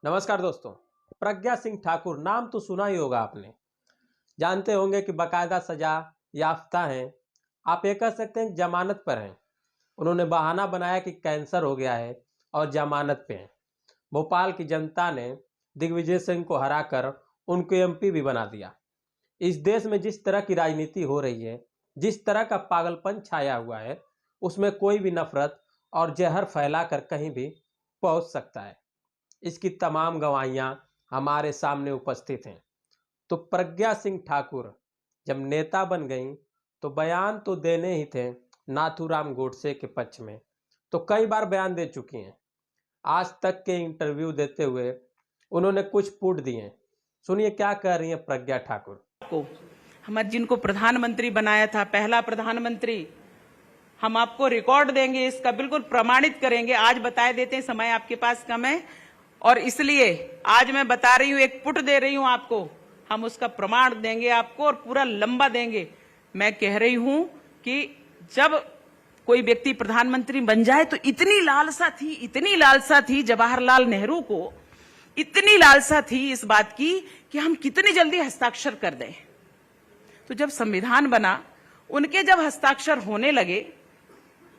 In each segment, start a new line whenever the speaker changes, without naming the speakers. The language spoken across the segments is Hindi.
नमस्कार दोस्तों। प्रज्ञा सिंह ठाकुर नाम तो सुना ही होगा आपने। जानते होंगे कि बाकायदा सजा याफ्ता हैं। आप ये कह सकते हैं जमानत पर हैं। उन्होंने बहाना बनाया कि कैंसर हो गया है और जमानत पे हैं। भोपाल की जनता ने दिग्विजय सिंह को हराकर उनको एमपी भी बना दिया। इस देश में जिस तरह की राजनीति हो रही है, जिस तरह का पागलपन छाया हुआ है, उसमें कोई भी नफरत और जहर फैलाकर कहीं भी पहुंच सकता है। इसकी तमाम गवाहियां हमारे सामने उपस्थित हैं। तो प्रज्ञा सिंह ठाकुर जब नेता बन गईं तो बयान तो देने ही थे नाथूराम गोडसे के पक्ष में, तो कई बार बयान दे चुकी हैं। आज तक के इंटरव्यू देते हुए उन्होंने कुछ पुट दिए। सुनिए क्या कह रही हैं प्रज्ञा ठाकुर।
को हमारे जिनको प्रधानमंत्री बनाया था, पहला प्रधानमंत्री, हम आपको रिकॉर्ड देंगे, इसका बिल्कुल प्रमाणित करेंगे। आज बता देते हैं, समय आपके पास कम है और इसलिए आज मैं बता रही हूं, एक पुट दे रही हूं आपको। हम उसका प्रमाण देंगे आपको और पूरा लंबा देंगे। मैं कह रही हूं कि जब कोई व्यक्ति प्रधानमंत्री बन जाए तो इतनी लालसा थी जवाहरलाल नेहरू को, इतनी लालसा थी इस बात की कि हम कितनी जल्दी हस्ताक्षर कर दें। तो जब संविधान बना, उनके जब हस्ताक्षर होने लगे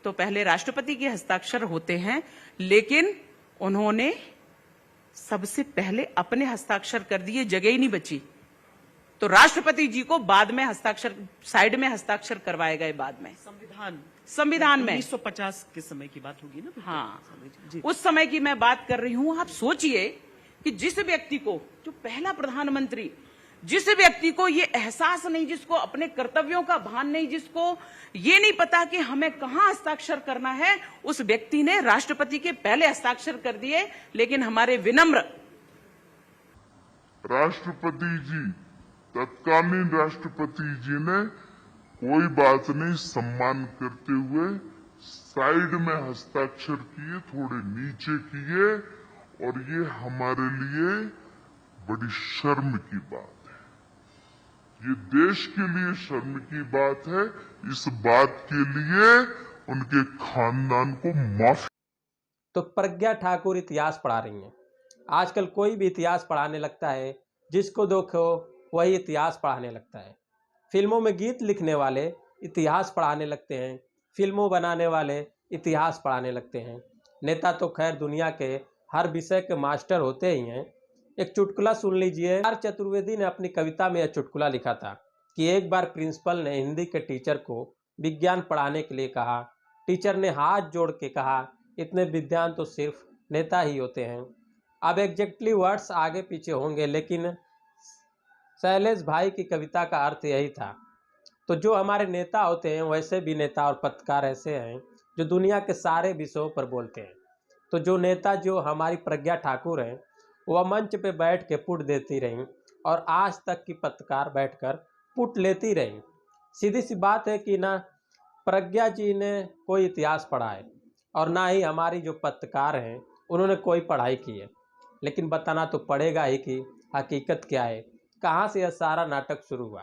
तो पहले राष्ट्रपति के हस्ताक्षर होते हैं, लेकिन उन्होंने सबसे पहले अपने हस्ताक्षर कर दिए, जगह ही नहीं बची। तो राष्ट्रपति जी को बाद में हस्ताक्षर, साइड में हस्ताक्षर करवाए गए बाद में संविधान में।
1950 के समय की बात होगी ना?
हाँ,
जी।
उस समय की मैं बात कर रही हूं। आप सोचिए कि जिस व्यक्ति को, जो पहला प्रधानमंत्री, जिस व्यक्ति को ये एहसास नहीं, जिसको अपने कर्तव्यों का भान नहीं, जिसको ये नहीं पता कि हमें कहां हस्ताक्षर करना है, उस व्यक्ति ने राष्ट्रपति के पहले हस्ताक्षर कर दिए। लेकिन हमारे विनम्र
राष्ट्रपति जी, तत्कालीन राष्ट्रपति जी ने कोई बात नहीं सम्मान करते हुए साइड में हस्ताक्षर किए, थोड़े नीचे किए, और ये हमारे लिए बड़ी शर्म की बात है। ये देश के लिए शर्म की बात है। इस बात के लिए उनके खानदान को माफी।
तो प्रज्ञा ठाकुर इतिहास पढ़ा रही हैं। आजकल कोई भी इतिहास पढ़ाने लगता है, जिसको देखो वही इतिहास पढ़ाने लगता है। फिल्मों में गीत लिखने वाले इतिहास पढ़ाने लगते हैं, फिल्मों बनाने वाले इतिहास पढ़ाने लगते हैं। नेता तो खैर दुनिया के हर विषय के मास्टर होते ही हैं। एक चुटकुला सुन लीजिए। आर चतुर्वेदी ने अपनी कविता में यह चुटकुला लिखा था कि एक बार प्रिंसिपल ने हिंदी के टीचर को विज्ञान पढ़ाने के लिए कहा। टीचर ने हाथ जोड़ के कहा, इतने विद्वान तो सिर्फ नेता ही होते हैं। अब एग्जैक्टली वर्ड्स आगे पीछे होंगे, लेकिन शैलेश भाई की कविता का अर्थ यही था। तो जो हमारे नेता होते हैं, वैसे भी नेता और पत्रकार ऐसे हैं जो दुनिया के सारे विषयों पर बोलते हैं। तो जो नेता, जो हमारी प्रज्ञा ठाकुर हैं, वह मंच पे बैठ के पुट देती रहीं और आज तक की पत्रकार बैठकर पुट लेती रहीं। सीधी सी बात है कि ना प्रज्ञा जी ने कोई इतिहास पढ़ा है और ना ही हमारी जो पत्रकार हैं उन्होंने कोई पढ़ाई की है। लेकिन बताना तो पड़ेगा ही कि हकीकत क्या है, कहाँ से यह सारा नाटक शुरू हुआ।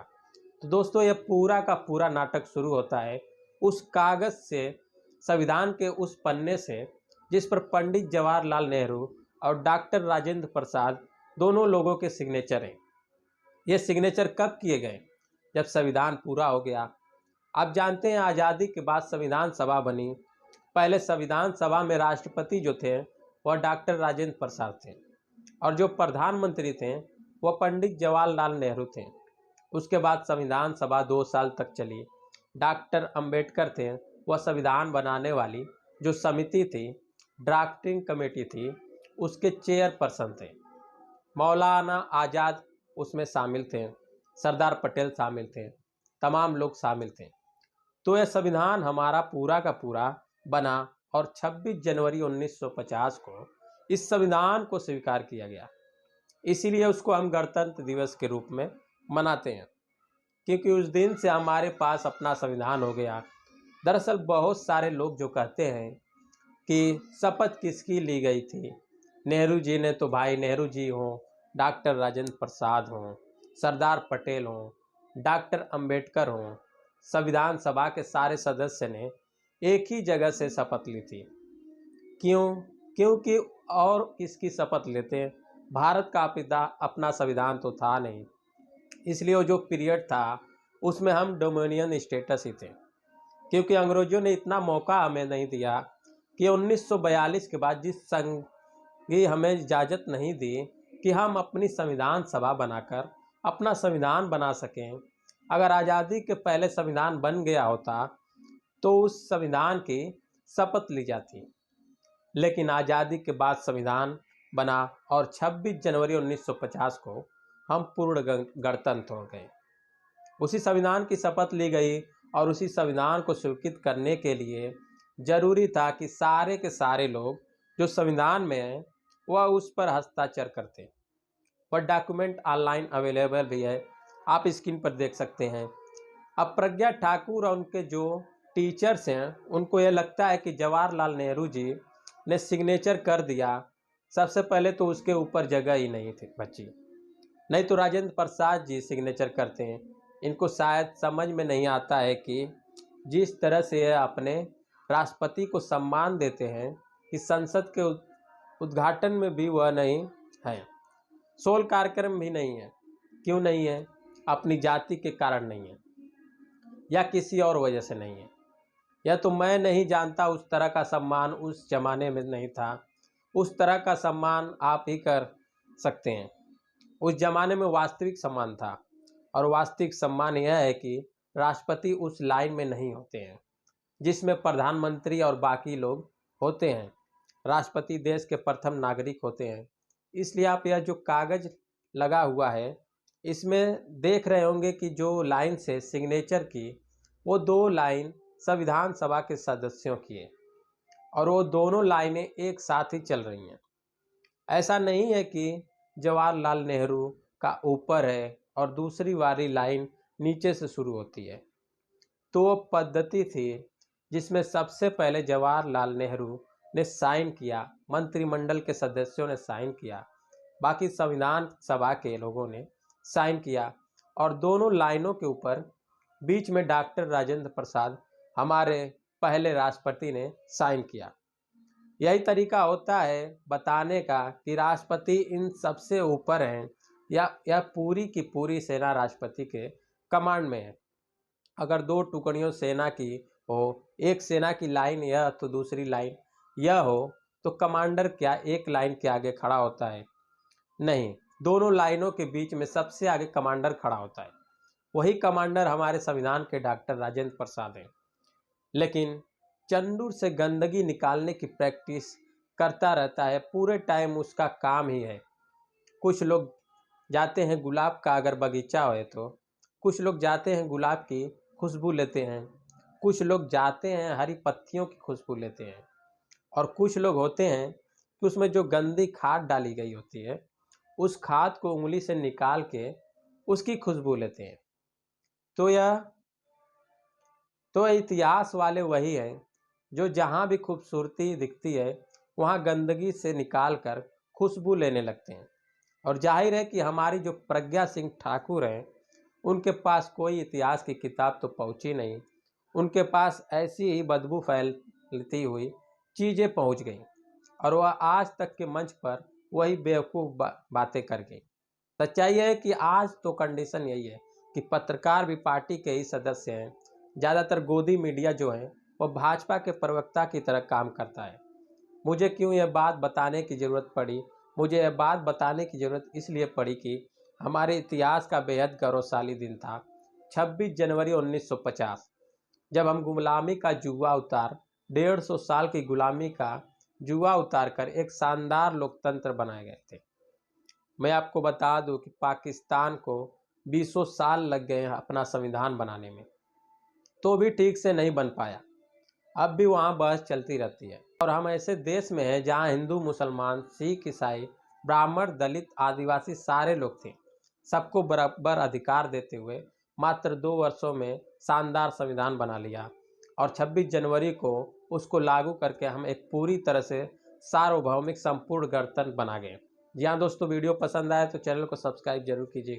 तो दोस्तों, यह पूरा का पूरा नाटक शुरू होता है उस कागज़ से, संविधान के उस पन्ने से जिस पर पंडित जवाहरलाल नेहरू और डॉक्टर राजेंद्र प्रसाद दोनों लोगों के सिग्नेचर हैं। ये सिग्नेचर कब किए गए? जब संविधान पूरा हो गया। आप जानते हैं, आज़ादी के बाद संविधान सभा बनी। पहले संविधान सभा में राष्ट्रपति जो थे वह डॉक्टर राजेंद्र प्रसाद थे और जो प्रधानमंत्री थे वह पंडित जवाहरलाल नेहरू थे। उसके बाद संविधान सभा 2 साल तक चली। डॉक्टर अंबेडकर थे, वह संविधान बनाने वाली जो समिति थी, ड्राफ्टिंग कमेटी थी, उसके चेयरपर्सन थे। मौलाना आज़ाद उसमें शामिल थे, सरदार पटेल शामिल थे, तमाम लोग शामिल थे। तो यह संविधान हमारा पूरा का पूरा बना और 26 जनवरी 1950 को इस संविधान को स्वीकार किया गया। इसीलिए उसको हम गणतंत्र दिवस के रूप में मनाते हैं, क्योंकि उस दिन से हमारे पास अपना संविधान हो गया। दरअसल बहुत सारे लोग जो कहते हैं कि शपथ किसकी ली गई थी, नेहरू जी ने, तो भाई नेहरू जी हों, डॉक्टर राजेंद्र प्रसाद हों, सरदार पटेल हों, डॉक्टर अंबेडकर हों, संविधान सभा के सारे सदस्य ने एक ही जगह से शपथ ली थी। क्यों? क्योंकि और किसकी शपथ लेते हैं, भारत का अपना संविधान तो था नहीं, इसलिए वो जो पीरियड था उसमें हम डोमिनियन स्टेटस ही थे। क्योंकि अंग्रेजों ने इतना मौका हमें नहीं दिया कि 1942 के बाद जिस संघ की हमें इजाज़त नहीं दी कि हम अपनी संविधान सभा बनाकर अपना संविधान बना सकें। अगर आज़ादी के पहले संविधान बन गया होता तो उस संविधान की शपथ ली जाती, लेकिन आज़ादी के बाद संविधान बना और 26 जनवरी 1950 को हम पूर्ण गणतंत्र हो गए। उसी संविधान की शपथ ली गई और उसी संविधान को स्वीकृत करने के लिए जरूरी था कि सारे के सारे लोग जो संविधान में हैं वह उस पर हस्ताक्षर करते। वह डॉक्यूमेंट ऑनलाइन अवेलेबल भी है, आप स्क्रीन पर देख सकते हैं। अब प्रज्ञा ठाकुर और उनके जो टीचर्स हैं उनको ये लगता है कि जवाहरलाल नेहरू जी ने सिग्नेचर कर दिया। सबसे पहले तो उसके ऊपर जगह ही नहीं थी बची, नहीं तो राजेंद्र प्रसाद जी सिग्नेचर करते हैं। इनको शायद समझ में नहीं आता है कि जिस तरह से अपने राष्ट्रपति को सम्मान देते हैं कि संसद के उद्घाटन में भी वह नहीं है, सोल कार्यक्रम भी नहीं है। क्यों नहीं है? अपनी जाति के कारण नहीं है या किसी और वजह से नहीं है। यह तो मैं नहीं जानता, उस तरह का सम्मान उस जमाने में नहीं था। उस तरह का सम्मान आप ही कर सकते हैं। उस जमाने में वास्तविक सम्मान था और वास्तविक सम्मान यह है कि राष्ट्रपति उस लाइन में नहीं होते हैं जिसमें प्रधानमंत्री और बाकी लोग होते हैं। राष्ट्रपति देश के प्रथम नागरिक होते हैं। इसलिए आप यह जो कागज लगा हुआ है इसमें देख रहे होंगे कि जो लाइन से सिग्नेचर की वो 2 लाइन संविधान सभा के सदस्यों की है और वो दोनों लाइनें एक साथ ही चल रही हैं। ऐसा नहीं है कि जवाहरलाल नेहरू का ऊपर है और दूसरी वाली लाइन नीचे से शुरू होती है। तो वो पद्धति थी जिसमें सबसे पहले जवाहरलाल नेहरू ने साइन किया, मंत्रिमंडल के सदस्यों ने साइन किया, बाकी संविधान सभा के लोगों ने साइन किया और दोनों लाइनों के ऊपर बीच में डॉक्टर राजेंद्र प्रसाद हमारे पहले राष्ट्रपति ने साइन किया। यही तरीका होता है बताने का कि राष्ट्रपति इन सबसे ऊपर हैं या पूरी की पूरी सेना राष्ट्रपति के कमांड में है। अगर 2 टुकड़ियों सेना की हो, एक सेना की लाइन यह तो दूसरी लाइन यह हो, तो कमांडर क्या एक लाइन के आगे खड़ा होता है? नहीं, दोनों लाइनों के बीच में सबसे आगे कमांडर खड़ा होता है। वही कमांडर हमारे संविधान के डॉक्टर राजेंद्र प्रसाद हैं। लेकिन चंदूर से गंदगी निकालने की प्रैक्टिस करता रहता है, पूरे टाइम उसका काम ही है। कुछ लोग जाते हैं गुलाब का अगर बगीचा हो तो कुछ लोग जाते हैं गुलाब की खुशबू लेते हैं, कुछ लोग जाते हैं हरी पत्तियों की खुशबू लेते हैं और कुछ लोग होते हैं कि उसमें जो गंदी खाद डाली गई होती है उस खाद को उंगली से निकाल के उसकी खुशबू लेते हैं। तो इतिहास वाले वही हैं जो जहाँ भी खूबसूरती दिखती है वहाँ गंदगी से निकाल कर खुशबू लेने लगते हैं। और जाहिर है कि हमारी जो प्रज्ञा सिंह ठाकुर हैं उनके पास कोई इतिहास की किताब तो पहुँची नहीं, उनके पास ऐसी ही बदबू फैलती हुई चीज़ें पहुँच गई और वह आज तक के मंच पर वही बेवकूफ़ बातें कर गई। सच्चाई है कि आज तो कंडीशन यही है कि पत्रकार भी पार्टी के ही सदस्य हैं। ज़्यादातर गोदी मीडिया जो है वो भाजपा के प्रवक्ता की तरह काम करता है। मुझे क्यों यह बात बताने की ज़रूरत पड़ी? मुझे यह बात बताने की ज़रूरत इसलिए पड़ी कि हमारे इतिहास का बेहद गौरवशाली दिन था 26 जनवरी 1950, जब हम गुलामी का जुआ उतार 150 साल की गुलामी का जुआ उतार कर एक शानदार लोकतंत्र बनाए गए थे। मैं आपको बता दूं कि पाकिस्तान को 20 साल लग गए हैं अपना संविधान बनाने में, तो भी ठीक से नहीं बन पाया। अब भी वहाँ बहस चलती रहती है और हम ऐसे देश में हैं जहाँ हिंदू, मुसलमान, सिख, ईसाई, ब्राह्मण, दलित, आदिवासी सारे लोग थे। सबको बराबर अधिकार देते हुए मात्र 2 वर्षों में शानदार संविधान बना लिया और 26 जनवरी को उसको लागू करके हम एक पूरी तरह से सार्वभौमिक संपूर्ण गणतंत्र बना गए। जी हाँ दोस्तों, वीडियो पसंद आए तो चैनल को सब्सक्राइब जरूर कीजिएगा।